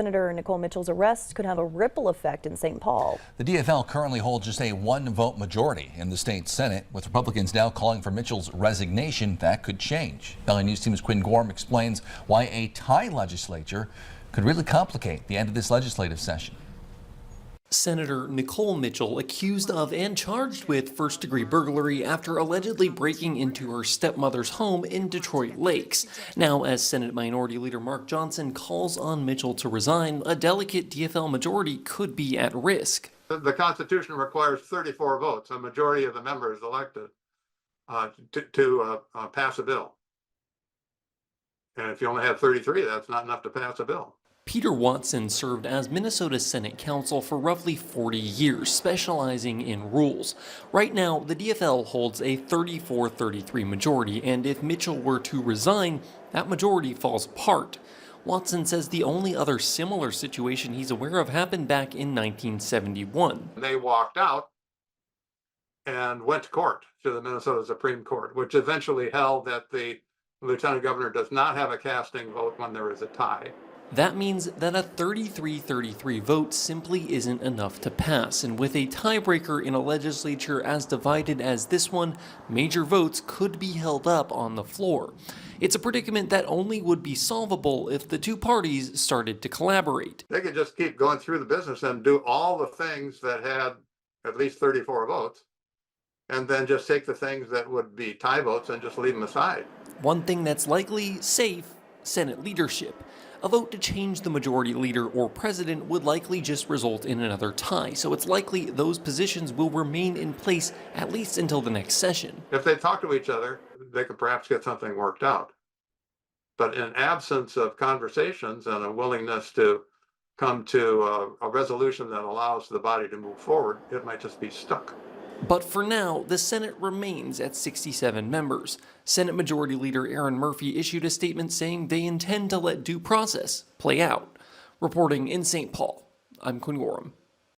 Senator Nicole Mitchell's arrest could have a ripple effect in St. Paul. The DFL currently holds just a one-vote majority in the state Senate, with Republicans now calling for Mitchell's resignation. That could change. Valley News Team's Quinn Gorham explains why a tie legislature could really complicate the end of this legislative session. Senator Nicole Mitchell accused of and charged with first-degree burglary after allegedly breaking into her stepmother's home in Detroit Lakes. Now, as Senate Minority Leader Mark Johnson calls on Mitchell to resign, a delicate DFL majority could be at risk. The Constitution requires 34 votes, a majority of the members elected, to pass a bill. And if you only have 33, that's not enough to pass a bill. Peter Watson served as Minnesota's Senate counsel for roughly 40 years, specializing in rules. Right now, the DFL holds a 34-33 majority, and if Mitchell were to resign, that majority falls apart. Watson says the only other similar situation he's aware of happened back in 1971. They walked out and went to court, to the Minnesota Supreme Court, which eventually held that the lieutenant governor does not have a casting vote when there is a tie. That means that a 33-33 vote simply isn't enough to pass, and with a tiebreaker in a legislature as divided as this one, major votes could be held up on the floor. It's a predicament that only would be solvable if the two parties started to collaborate. They could just keep going through the business and do all the things that had at least 34 votes, and then just take the things that would be tie votes and just leave them aside. One thing that's likely safe: Senate leadership. A vote to change the majority leader or president would likely just result in another tie, so it's likely those positions will remain in place at least until the next session. If they talk to each other, they could perhaps get something worked out. But in absence of conversations and a willingness to come to a resolution that allows the body to move forward, it might just be stuck. But for now, the Senate remains at 67 members. Senate Majority Leader Aaron Murphy issued a statement saying they intend to let due process play out. Reporting in St. Paul, I'm Quinn Gorham.